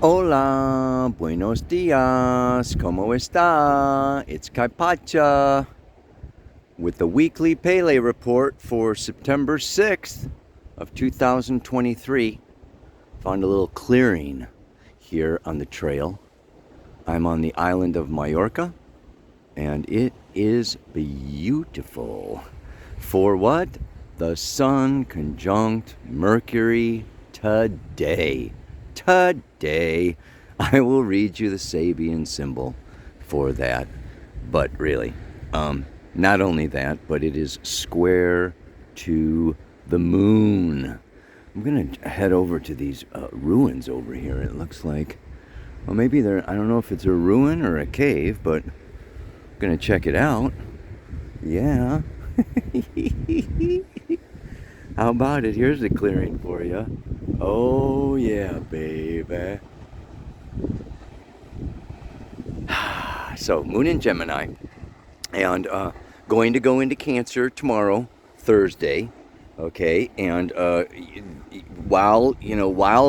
Hola, buenos dias, ¿cómo está? It's Kaipacha with the weekly Pele report for September 6th of 2023. Found a little clearing here on the trail. I'm on the island of Mallorca, and it is beautiful. For what? The Sun conjunct Mercury today. Today, I will read you the Sabian symbol for that. But really, not only that, but it is square to the moon. I'm gonna head over to these ruins over here. It looks like, well, maybe they're, I don't know if it's a ruin or a cave, but I'm gonna check it out. Yeah. How about it? Here's the clearing for you. Oh yeah, baby. So, Moon in Gemini, and going to go into Cancer tomorrow, Thursday. Okay, and while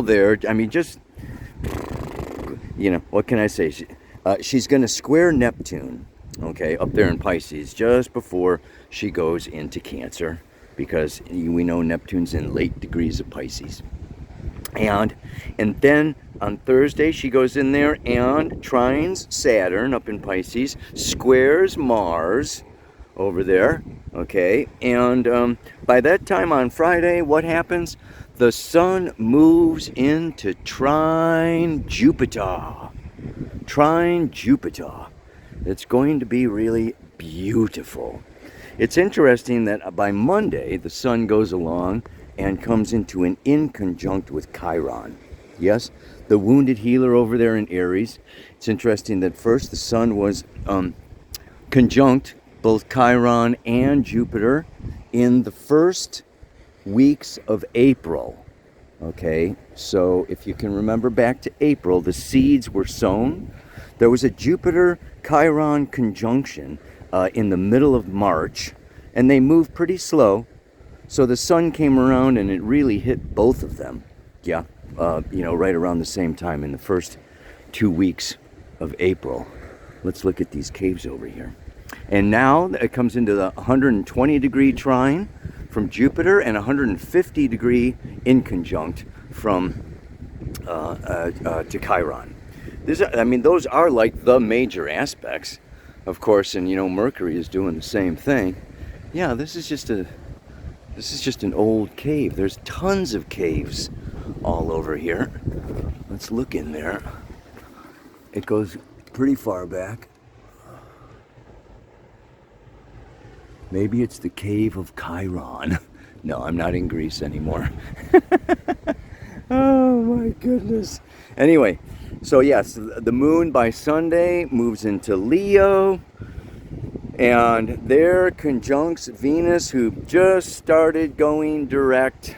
there, I mean, just what can I say? She's going to square Neptune. Okay, up there in Pisces, just before she goes into Cancer, because we know Neptune's in late degrees of Pisces. And then on Thursday, she goes in there and trines Saturn up in Pisces, squares Mars over there, okay? And by that time on Friday, what happens? The Sun moves into trine Jupiter. Trine Jupiter. It's going to be really beautiful. It's interesting that by Monday, the Sun goes along and comes into an inconjunct with Chiron. Yes, the wounded healer over there in Aries. It's interesting that first the Sun was conjunct both Chiron and Jupiter in the first weeks of April. Okay, so if you can remember back to April, the seeds were sown. There was a Jupiter-Chiron conjunction in the middle of March, and they moved pretty slow. So the Sun came around and it really hit both of them. Yeah, right around the same time in the first 2 weeks of April. Let's look at these caves over here. And now it comes into the 120 degree trine from Jupiter and 150 degree inconjunct from to Chiron. Those are like the major aspects, of course, and Mercury is doing the same thing. Yeah, this is just an old cave. There's tons of caves all over here. Let's look in there. It goes pretty far back. Maybe it's the cave of Chiron. No, I'm not in Greece anymore. Oh my goodness. Anyway, so yes, the moon by Sunday moves into Leo. And there conjuncts Venus, who just started going direct.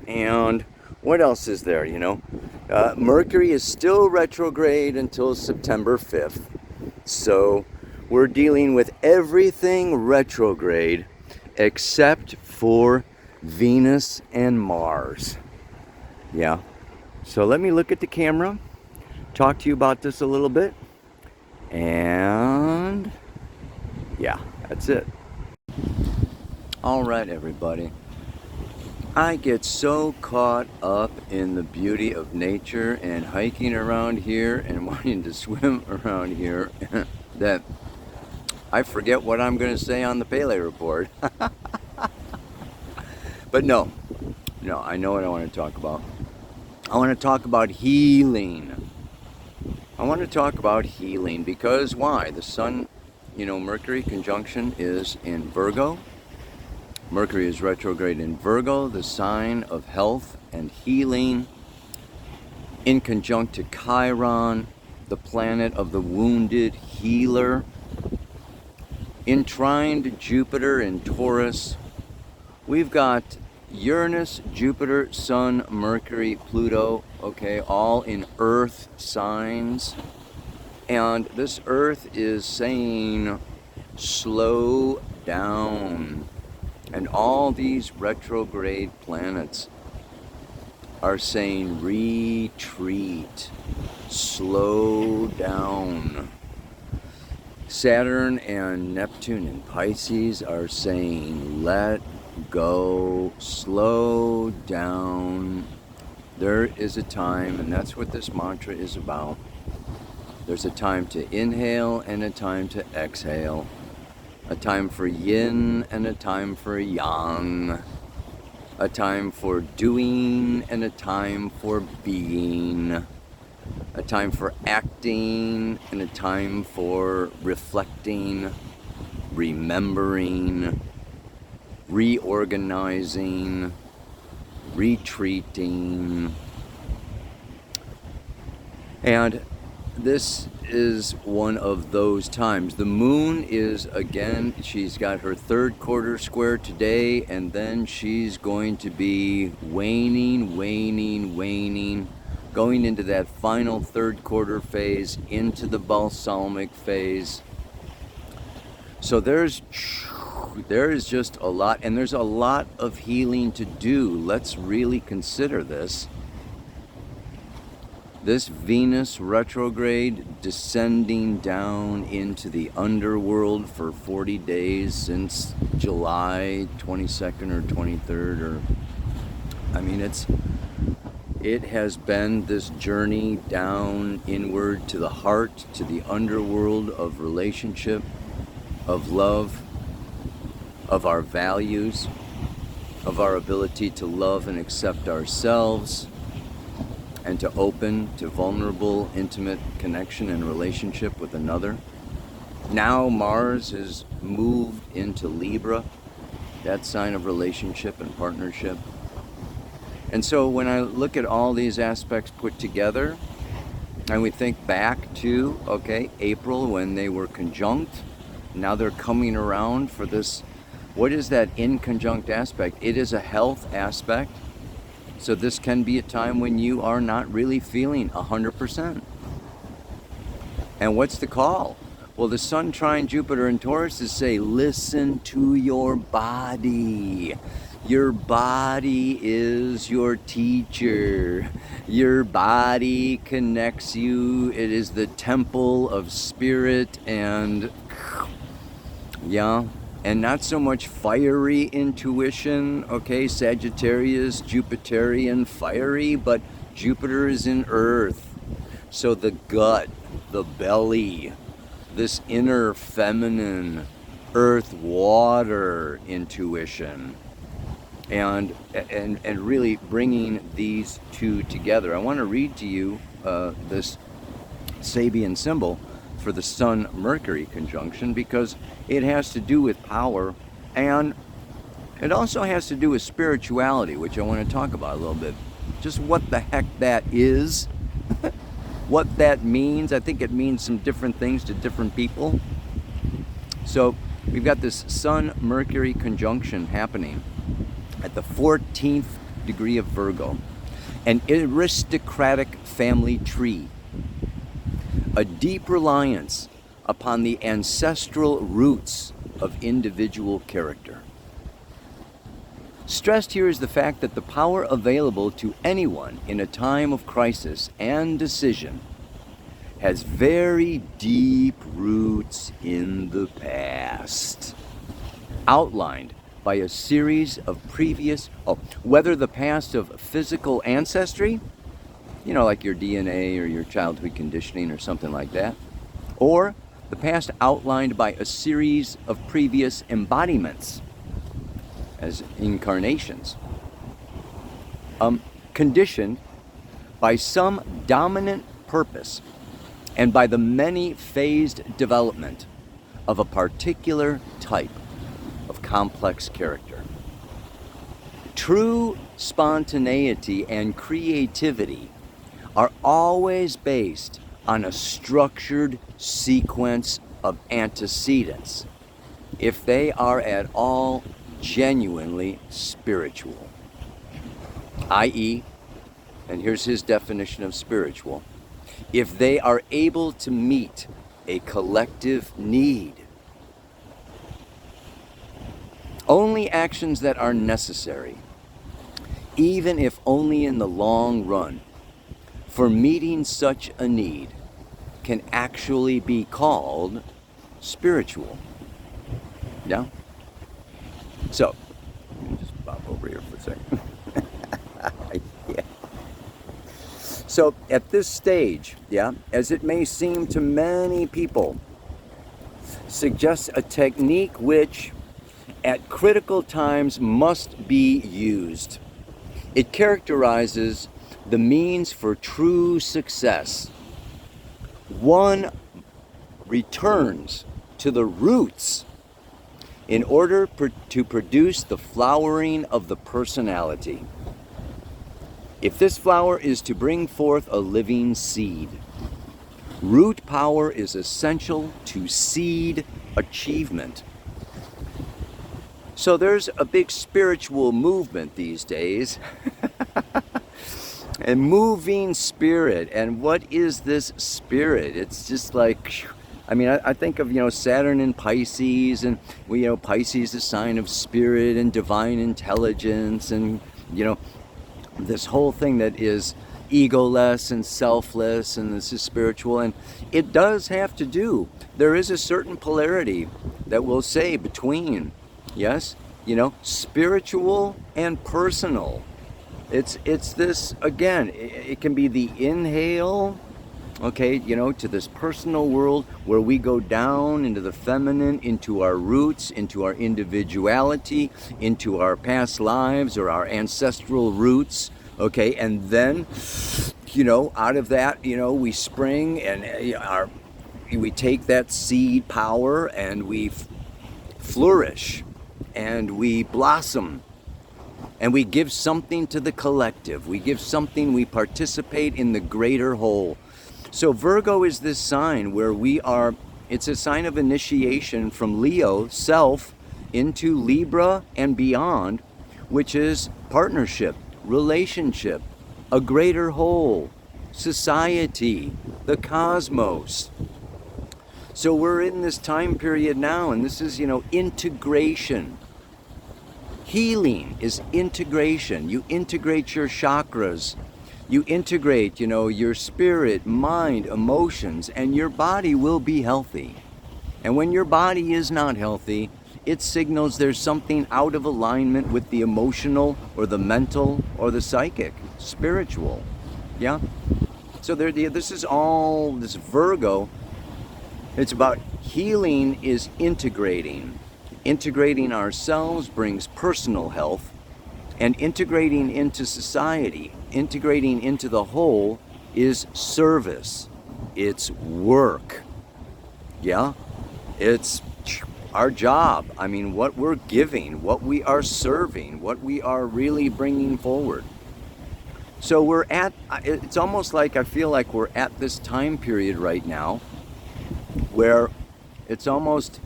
And what else is there, Mercury is still retrograde until September 5th. So we're dealing with everything retrograde except for Venus and Mars. Yeah. So let me look at the camera, talk to you about this a little bit. And yeah, that's it. All right, everybody. I get so caught up in the beauty of nature and hiking around here and wanting to swim around here that I forget what I'm going to say on the Pele report. But no, I know what I want to talk about. I want to talk about healing. I want to talk about healing because why? The Sun, Mercury conjunction is in Virgo. Mercury is retrograde in Virgo, the sign of health and healing, in conjunct to Chiron, the planet of the wounded healer, in trine to Jupiter in Taurus. We've got Uranus, Jupiter, Sun, Mercury, Pluto, okay, all in Earth signs. And this Earth is saying, slow down. And all these retrograde planets are saying retreat, slow down. Saturn and Neptune in Pisces are saying let go, slow down. There is a time, and that's what this mantra is about. There's a time to inhale and a time to exhale. A time for yin and a time for yang. A time for doing and a time for being. A time for acting and a time for reflecting, remembering, reorganizing, retreating. And this is one of those times. The moon is, again, she's got her third quarter square today, and then she's going to be waning, going into that final third quarter phase, into the balsamic phase. So there is just a lot, and there's a lot of healing to do. Let's really consider this. This Venus retrograde descending down into the underworld for 40 days since July 22nd or 23rd, or I mean, it has been this journey down inward to the heart, to the underworld of relationship, of love, of our values, of our ability to love and accept ourselves, and to open to vulnerable, intimate connection and relationship with another. Now Mars has moved into Libra, that sign of relationship and partnership. And so when I look at all these aspects put together, and we think back to, okay, April when they were conjunct, now they're coming around for this. What is that in conjunct aspect? It is a health aspect. So this can be a time when you are not really feeling 100%. And what's the call? Well, the Sun trine Jupiter in Taurus is say, listen to your body. Your body is your teacher. Your body connects you. It is the temple of spirit and, yeah, and not so much fiery intuition, okay, Sagittarius, Jupiterian, fiery, but Jupiter is in Earth. So the gut, the belly, this inner feminine, earth, water intuition, and really bringing these two together. I want to read to you this Sabian symbol for the Sun-Mercury conjunction, because it has to do with power, and it also has to do with spirituality, which I want to talk about a little bit. Just what the heck that is, what that means. I think it means some different things to different people. So we've got this Sun-Mercury conjunction happening at the 14th degree of Virgo, an aristocratic family tree, a deep reliance upon the ancestral roots of individual character. Stressed here is the fact that the power available to anyone in a time of crisis and decision has very deep roots in the past, outlined by a series of previous, whether the past of physical ancestry, like your DNA or your childhood conditioning or something like that, or the past outlined by a series of previous embodiments as incarnations, conditioned by some dominant purpose and by the many-phased development of a particular type of complex character. True spontaneity and creativity are always based on a structured sequence of antecedents, if they are at all genuinely spiritual, i.e., and here's his definition of spiritual, if they are able to meet a collective need. Only actions that are necessary even if only in the long run, for meeting such a need can actually be called spiritual. Yeah? So, let me just pop over here for a second. Yeah. So, at this stage, yeah, as it may seem to many people, suggests a technique which, at critical times, must be used. It characterizes the means for true success. One returns to the roots in order to produce the flowering of the personality. If this flower is to bring forth a living seed, root power is essential to seed achievement. So there's a big spiritual movement these days. A moving spirit. And what is this spirit? It's just like, I mean, I think of, Saturn in Pisces, and Pisces is a sign of spirit and divine intelligence, and, this whole thing that is egoless and selfless, and this is spiritual. And it does have to do, there is a certain polarity that we'll say between, yes, spiritual and personal. It's this, again, it can be the inhale, okay, to this personal world where we go down into the feminine, into our roots, into our individuality, into our past lives or our ancestral roots, okay, and then, out of that, we spring, and we take that seed power and we flourish and we blossom. And we give something to the collective. We give something, we participate in the greater whole. So Virgo is this sign where it's a sign of initiation from Leo, self, into Libra and beyond, which is partnership, relationship, a greater whole, society, the cosmos. So we're in this time period now, and this is, integration. Healing is integration. You integrate your chakras. You integrate, your spirit, mind, emotions, and your body will be healthy. And when your body is not healthy, it signals there's something out of alignment with the emotional or the mental or the psychic, spiritual. Yeah? So this is all, this Virgo, it's about healing is integrating. Integrating ourselves brings personal health, and integrating into society, integrating into the whole, is service. It's work. Yeah? It's our job. I mean, what we're giving, what we are serving, what we are really bringing forward. So it's almost like I feel like we're at this time period right now where it's almost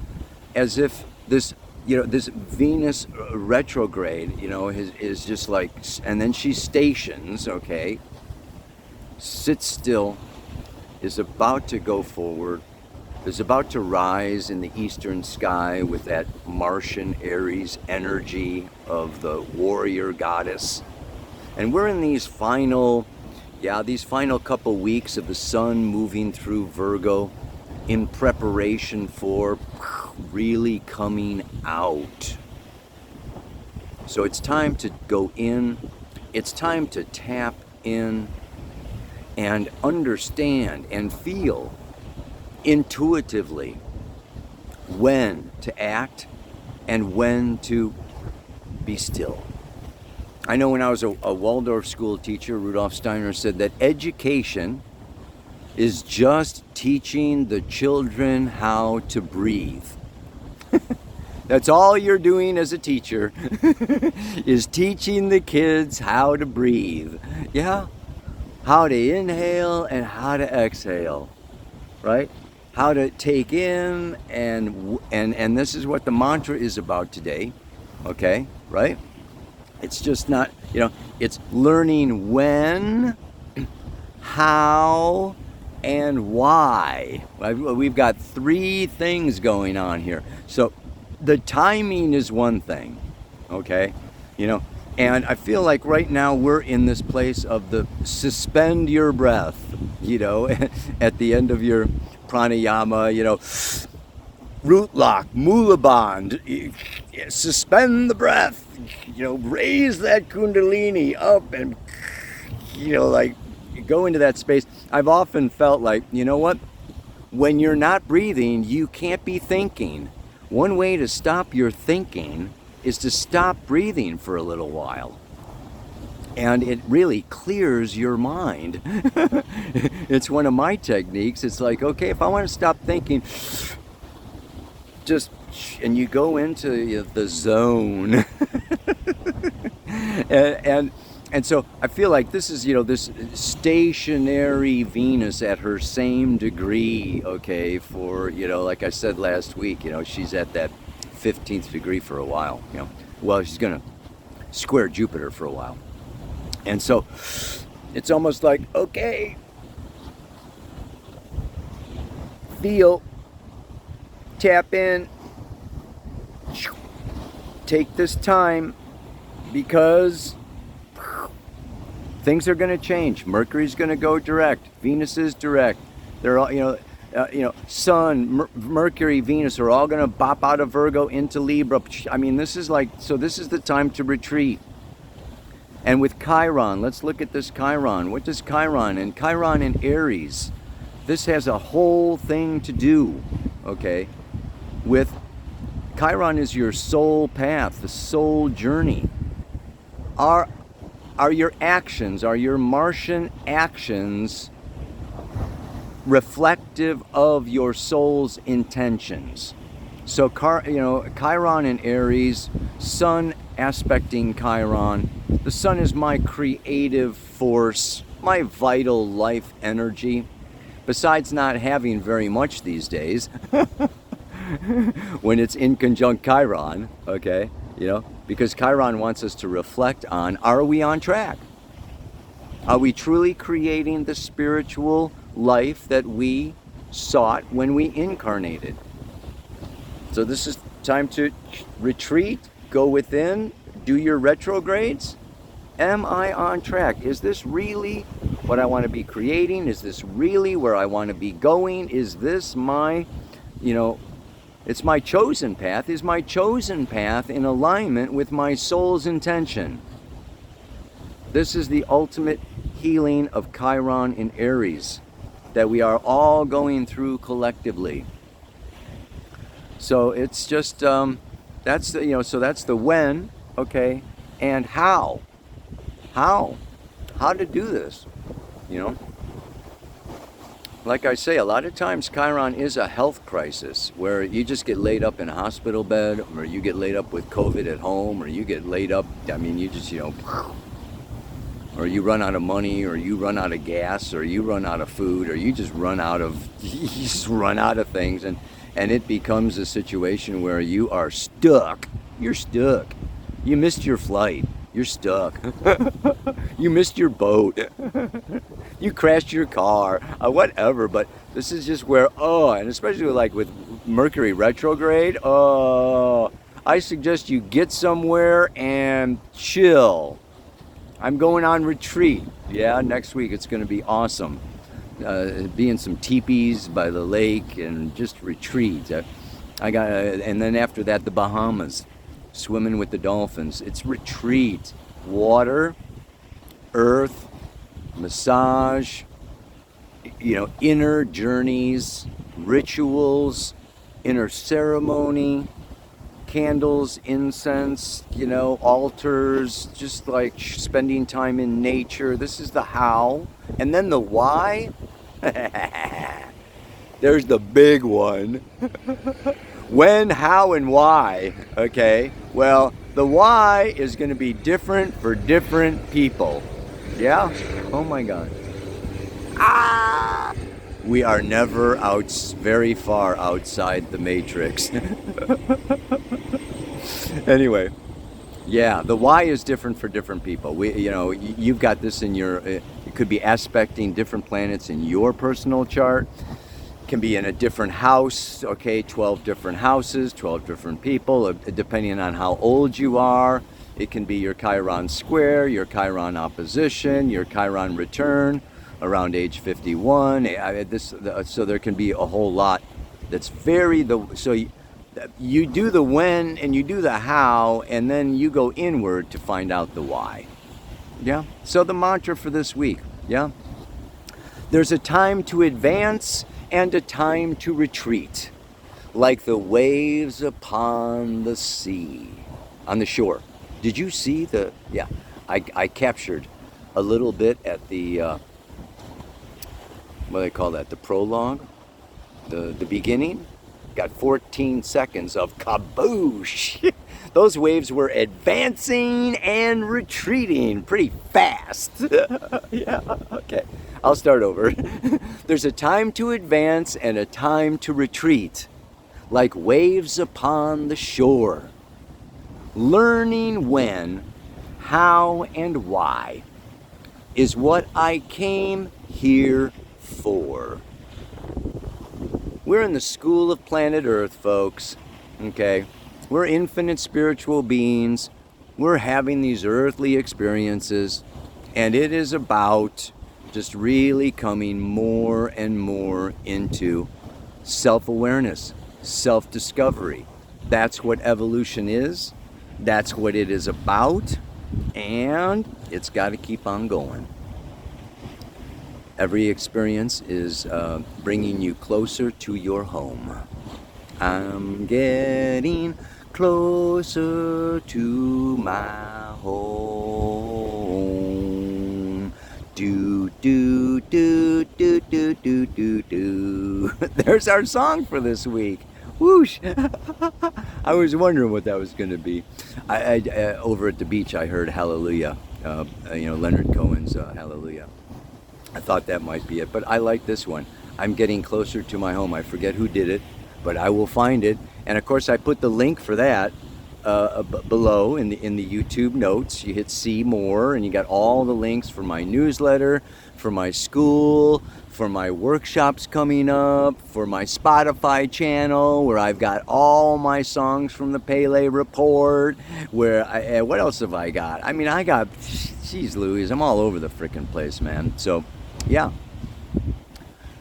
as if this Venus retrograde, is just like, and then she stations, okay, sits still, is about to go forward, is about to rise in the eastern sky with that Martian Aries energy of the warrior goddess. And we're in these final couple weeks of the sun moving through Virgo in preparation for really coming out. So it's time to go in, it's time to tap in and understand and feel intuitively when to act and when to be still. I know when I was a Waldorf school teacher, Rudolf Steiner said that education is just teaching the children how to breathe. That's all you're doing as a teacher, is teaching the kids how to breathe. Yeah? How to inhale and how to exhale, right? How to take in and this is what the mantra is about today, okay, right? It's just not, it's learning when, how, and why. We've got 3 things going on here. So the timing is one thing, okay? And I feel like right now we're in this place of the suspend your breath, at the end of your pranayama, root lock, mula band, suspend the breath, raise that kundalini up and, like go into that space. I've often felt like, you know what? When you're not breathing, you can't be thinking. One way to stop your thinking is to stop breathing for a little while. And it really clears your mind. It's one of my techniques. It's like, okay, if I want to stop thinking, and you go into the zone. and so I feel like this is, this stationary Venus at her same degree, okay, for, like I said last week, she's at that 15th degree for a while, Well, she's going to square Jupiter for a while. And so it's almost like, okay, feel, tap in, take this time, because things are going to change. Mercury's going to go direct. Venus is direct. They're all, Sun, Mercury, Venus are all going to bop out of Virgo into Libra. I mean, this is the time to retreat. And with Chiron, let's look at this Chiron. What does Chiron in Aries? This has a whole thing to do, okay, with Chiron is your soul path, the soul journey. Are your actions, are your Martian actions reflective of your soul's intentions? So, Chiron in Aries, Sun aspecting Chiron. The Sun is my creative force, my vital life energy. Besides not having very much these days, when it's in conjunct Chiron, okay, because Chiron wants us to reflect on, are we on track? Are we truly creating the spiritual life that we sought when we incarnated? So this is time to retreat, go within, do your retrogrades. Am I on track? Is this really what I want to be creating? Is this really where I want to be going? Is this my, it's my chosen path? Is my chosen path in alignment with my soul's intention? This is the ultimate healing of Chiron in Aries that we are all going through collectively. So it's just, that's the, so that's the when, okay, and how to do this, Like I say, a lot of times Chiron is a health crisis where you just get laid up in a hospital bed, or you get laid up with COVID at home, or you get laid up, you just, or you run out of money, or you run out of gas, or you run out of food, or you just run out of things, and it becomes a situation where you are stuck. You're stuck. You missed your flight. You're stuck. You missed your boat. You crashed your car. Whatever. But this is just where, and especially with Mercury retrograde, I suggest you get somewhere and chill. I'm going on retreat. Yeah, next week it's going to be awesome. Be in some teepees by the lake and just retreat. And then after that, the Bahamas. Swimming with the dolphins. It's retreat. Water, earth, massage, inner journeys, rituals, inner ceremony, candles, incense, altars, just like spending time in nature. This is the how. And then the why. There's the big one. When, how, and why, okay? Well, the why is going to be different for different people. Yeah? Oh my God. We are never very far outside the matrix. Anyway, yeah, the why is different for different people. You've got this in your, it could be aspecting different planets in your personal chart. Can be in a different house, okay, 12 different houses, 12 different people, depending on how old you are. It can be your Chiron square, your Chiron opposition, your Chiron return around age 51. So there can be a whole lot that's you do the when and you do the how, and then you go inward to find out the why. Yeah. So the mantra for this week, yeah. There's a time to advance and a time to retreat, like the waves upon the sea, on the shore. Did you see yeah, I captured a little bit at the, what do they call that, the prologue, the beginning. Got 14 seconds of kaboosh. Those waves were advancing and retreating pretty fast. Yeah, okay. I'll start over. There's a time to advance and a time to retreat, like waves upon the shore. Learning when, how, and why is what I came here for. We're in the school of planet Earth, folks. Okay? We're infinite spiritual beings. We're having these earthly experiences, and it is about just really coming more and more into self-awareness, self-discovery. That's what evolution is. That's what it is about, and it's got to keep on going. Every experience is bringing you closer to your home. I'm getting closer to my home. Do, do, do, do, do, do, do, do. There's our song for this week. Whoosh! I was wondering what that was going to be. Over at the beach, I heard Hallelujah. Leonard Cohen's Hallelujah. I thought that might be it, but I like this one. I'm getting closer to my home. I forget who did it, but I will find it. And of course, I put the link for that below in the YouTube notes. You hit see more, and you got all the links for my newsletter, for my school, for my workshops coming up, for my Spotify channel, where I've got all my songs from the Pele Report. What else have I got? I mean, geez Louise, I'm all over the frickin' place, man. So, yeah.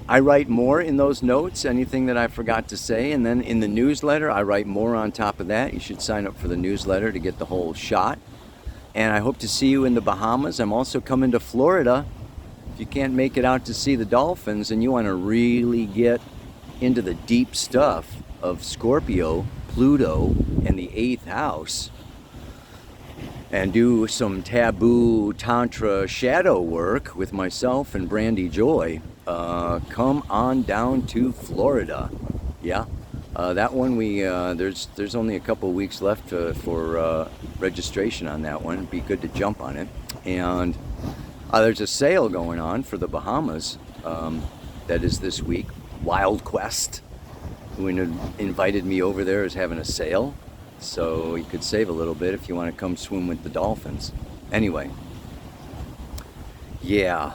I write more in those notes, anything that I forgot to say, and then in the newsletter, I write more on top of that. You should sign up for the newsletter to get the whole shot. And I hope to see you in the Bahamas. I'm also coming to Florida. If you can't make it out to see the dolphins and you want to really get into the deep stuff of Scorpio, Pluto, and the 8th house, and do some taboo tantra shadow work with myself and Brandy Joy, come on down to Florida. Yeah, that one there's only a couple weeks left for registration on that one. It'd be good to jump on it. And there's a sale going on for the Bahamas that is this week. Wild Quest, who invited me over there, is having a sale. So you could save a little bit if you want to come swim with the dolphins. Anyway, yeah,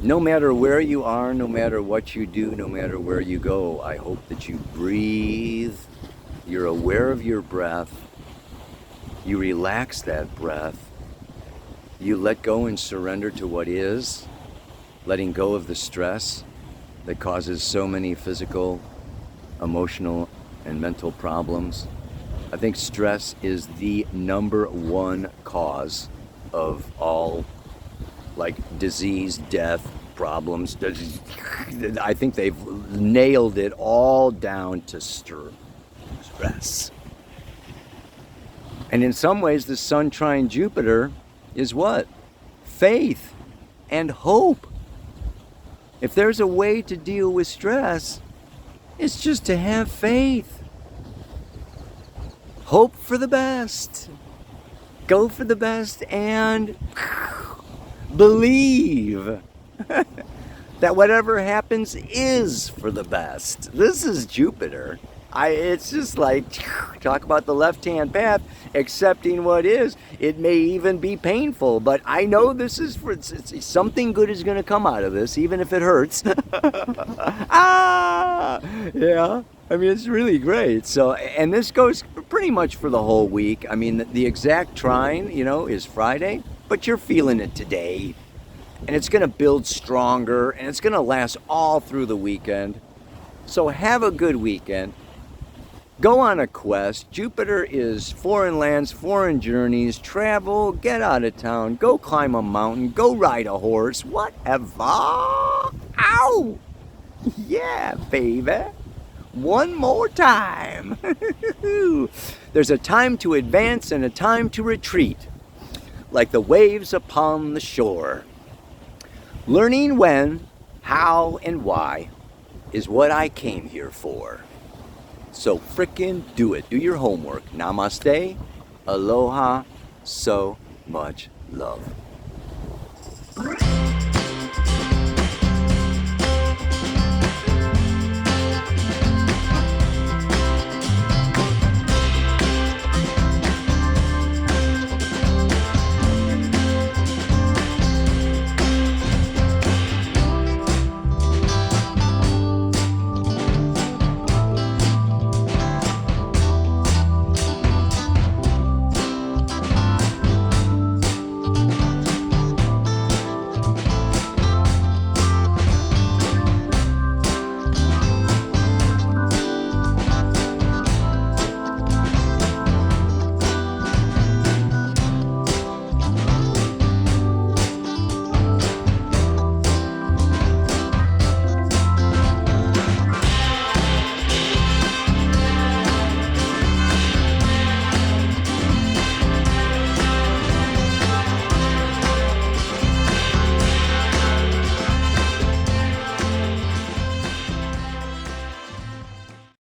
no matter where you are, no matter what you do, no matter where you go, I hope that you breathe, you're aware of your breath, you relax that breath, you let go and surrender to what is, letting go of the stress that causes so many physical, emotional, and mental problems. I think stress is the #1 cause of all, disease, death, problems. I think they've nailed it all down to stress. And in some ways, the Sun trine Jupiter is what? Faith and hope. If there's a way to deal with stress, it's just to have faith. Hope for the best. Go for the best and believe that whatever happens is for the best. This is Jupiter. It's just talk about the left-hand path, accepting what is. It may even be painful, but I know this is something good is going to come out of this, even if it hurts. Yeah. I mean, it's really great. So, and this goes pretty much for the whole week. I mean, the exact trine, is Friday, but you're feeling it today. And it's going to build stronger, and it's going to last all through the weekend. So have a good weekend. Go on a quest. Jupiter is foreign lands, foreign journeys, travel, get out of town, go climb a mountain, go ride a horse, whatever. Ow! Yeah, baby. One more time. There's a time to advance and a time to retreat, like the waves upon the shore. Learning when, how, and why is what I came here for. So frickin' do it. Do your homework. Namaste. Aloha. So much love.